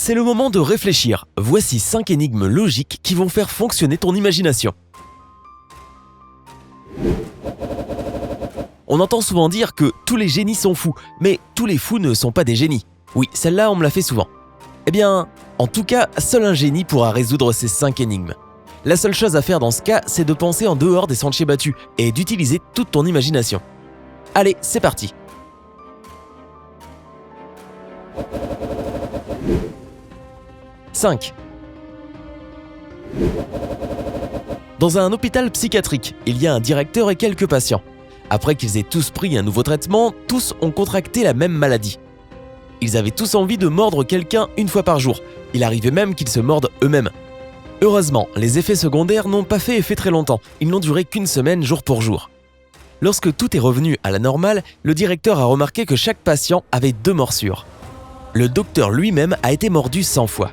C'est le moment de réfléchir. Voici 5 énigmes logiques qui vont faire fonctionner ton imagination. On entend souvent dire que tous les génies sont fous, mais tous les fous ne sont pas des génies. Oui, celle-là, on me l'a fait souvent. Eh bien, en tout cas, seul un génie pourra résoudre ces 5 énigmes. La seule chose à faire dans ce cas, c'est de penser en dehors des sentiers battus et d'utiliser toute ton imagination. Allez, c'est parti. « 5. Dans un hôpital psychiatrique, il y a un directeur et quelques patients. Après qu'ils aient tous pris un nouveau traitement, tous ont contracté la même maladie. Ils avaient tous envie de mordre quelqu'un une fois par jour. Il arrivait même qu'ils se mordent eux-mêmes. Heureusement, les effets secondaires n'ont pas fait effet très longtemps. Ils n'ont duré qu'une semaine jour pour jour. Lorsque tout est revenu à la normale, le directeur a remarqué que chaque patient avait 2 morsures. Le docteur lui-même a été mordu 100 fois.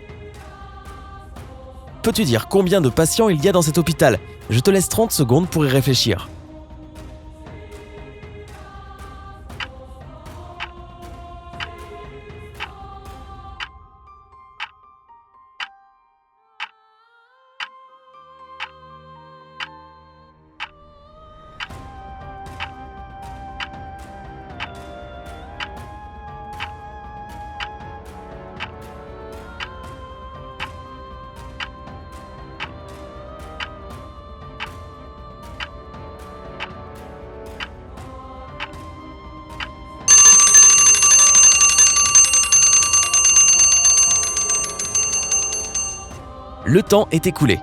Peux-tu dire combien de patients il y a dans cet hôpital ? Je te laisse 30 secondes pour y réfléchir. Le temps est écoulé.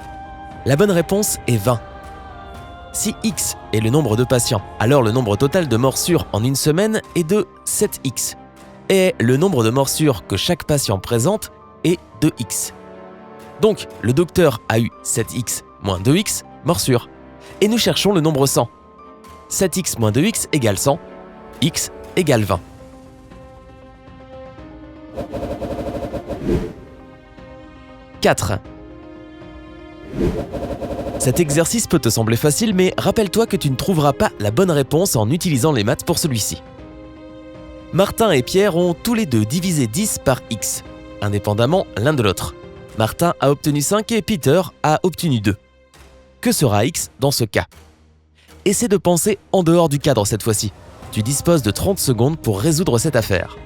La bonne réponse est 20. Si X est le nombre de patients, alors le nombre total de morsures en une semaine est de 7X. Et le nombre de morsures que chaque patient présente est 2X. Donc, le docteur a eu 7X moins 2X morsures. Et nous cherchons le nombre 100. 7X moins 2X égale 100. X égale 20. « 4. Cet exercice peut te sembler facile, mais rappelle-toi que tu ne trouveras pas la bonne réponse en utilisant les maths pour celui-ci. Martin et Pierre ont tous les deux divisé 10 par X, indépendamment l'un de l'autre. Martin a obtenu 5 et Peter a obtenu 2. Que sera X dans ce cas ? Essaie de penser en dehors du cadre cette fois-ci. Tu disposes de 30 secondes pour résoudre cette affaire.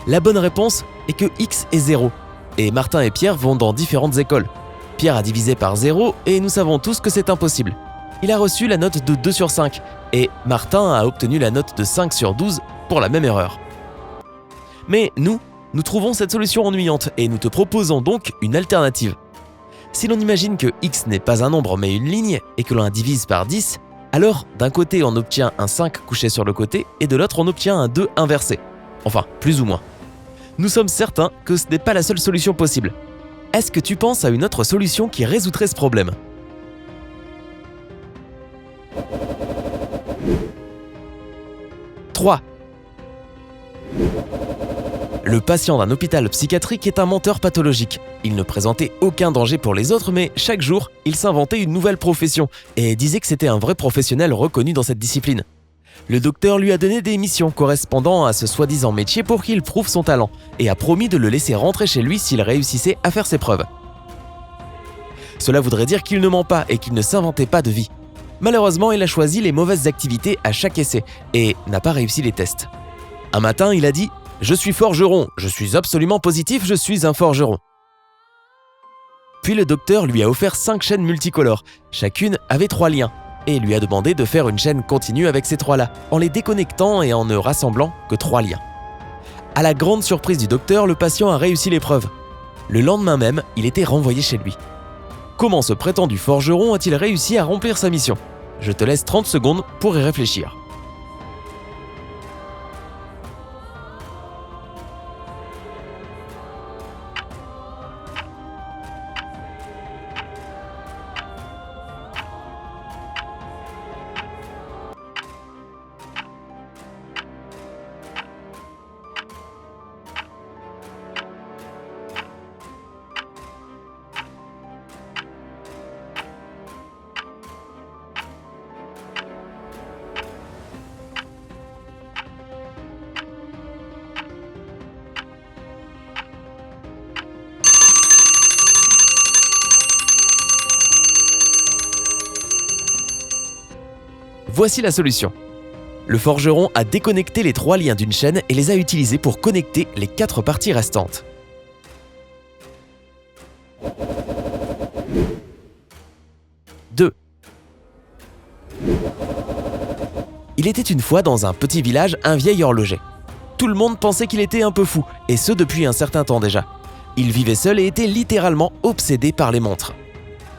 La bonne réponse est que X est 0, et Martin et Pierre vont dans différentes écoles. Pierre a divisé par 0, et nous savons tous que c'est impossible. Il a reçu la note de 2 sur 5, et Martin a obtenu la note de 5 sur 12 pour la même erreur. Mais nous trouvons cette solution ennuyante, et nous te proposons donc une alternative. Si l'on imagine que X n'est pas un nombre mais une ligne, et que l'on la divise par 10, alors d'un côté on obtient un 5 couché sur le côté, et de l'autre on obtient un 2 inversé. Enfin, plus ou moins. Nous sommes certains que ce n'est pas la seule solution possible. Est-ce que tu penses à une autre solution qui résoudrait ce problème ? 3. Le patient d'un hôpital psychiatrique est un menteur pathologique. Il ne présentait aucun danger pour les autres, mais chaque jour, il s'inventait une nouvelle profession et disait que c'était un vrai professionnel reconnu dans cette discipline. Le docteur lui a donné des missions correspondant à ce soi-disant métier pour qu'il prouve son talent et a promis de le laisser rentrer chez lui s'il réussissait à faire ses preuves. Cela voudrait dire qu'il ne ment pas et qu'il ne s'inventait pas de vie. Malheureusement, il a choisi les mauvaises activités à chaque essai et n'a pas réussi les tests. Un matin, il a dit « Je suis forgeron, je suis absolument positif, je suis un forgeron ». Puis le docteur lui a offert 5 chaînes multicolores, chacune avait 3 liens. Et lui a demandé de faire une chaîne continue avec ces 3-là, en les déconnectant et en ne rassemblant que 3 liens. À la grande surprise du docteur, le patient a réussi l'épreuve. Le lendemain même, il était renvoyé chez lui. Comment ce prétendu forgeron a-t-il réussi à remplir sa mission ? Je te laisse 30 secondes pour y réfléchir. Voici la solution. Le forgeron a déconnecté les 3 liens d'une chaîne et les a utilisés pour connecter les 4 parties restantes. Deux. Il était une fois dans un petit village un vieil horloger. Tout le monde pensait qu'il était un peu fou, et ce depuis un certain temps déjà. Il vivait seul et était littéralement obsédé par les montres.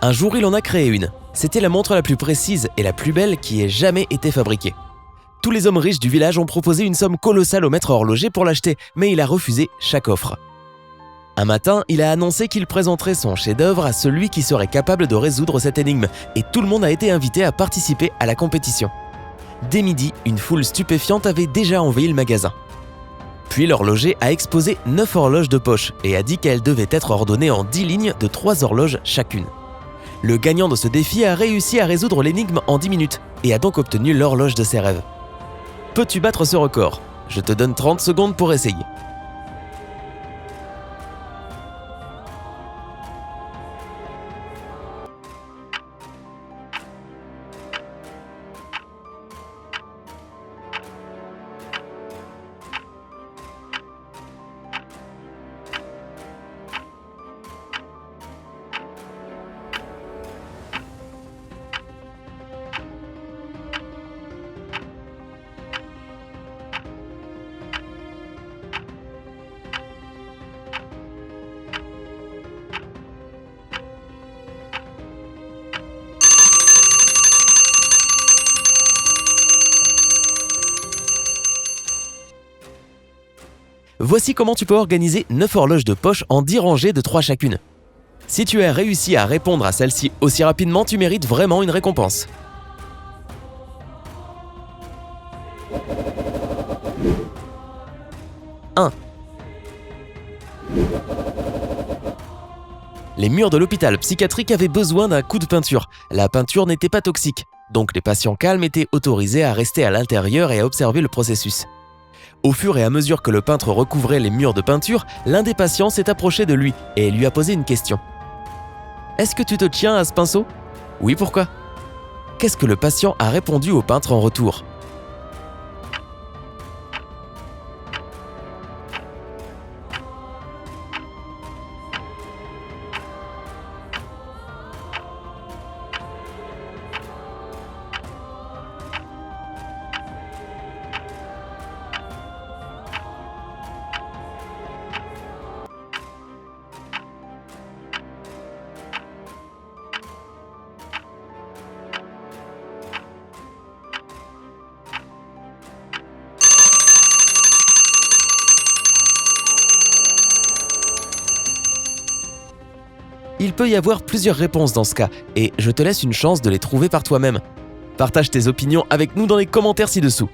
Un jour, il en a créé une. C'était la montre la plus précise et la plus belle qui ait jamais été fabriquée. Tous les hommes riches du village ont proposé une somme colossale au maître horloger pour l'acheter, mais il a refusé chaque offre. Un matin, il a annoncé qu'il présenterait son chef-d'œuvre à celui qui serait capable de résoudre cette énigme, et tout le monde a été invité à participer à la compétition. Dès midi, une foule stupéfiante avait déjà envahi le magasin. Puis l'horloger a exposé 9 horloges de poche et a dit qu'elles devaient être ordonnées en 10 lignes de 3 horloges chacune. Le gagnant de ce défi a réussi à résoudre l'énigme en 10 minutes et a donc obtenu l'horloge de ses rêves. Peux-tu battre ce record? Je te donne 30 secondes pour essayer. Voici comment tu peux organiser 9 horloges de poche en 10 rangées de 3 chacune. Si tu as réussi à répondre à celle-ci aussi rapidement, tu mérites vraiment une récompense. « 1. Les murs de l'hôpital psychiatrique avaient besoin d'un coup de peinture. La peinture n'était pas toxique, donc les patients calmes étaient autorisés à rester à l'intérieur et à observer le processus. Au fur et à mesure que le peintre recouvrait les murs de peinture, l'un des patients s'est approché de lui et lui a posé une question. « Est-ce que tu te tiens à ce pinceau ? Oui, pourquoi ? » Qu'est-ce que le patient a répondu au peintre en retour ? Il peut y avoir plusieurs réponses dans ce cas, et je te laisse une chance de les trouver par toi-même. Partage tes opinions avec nous dans les commentaires ci-dessous.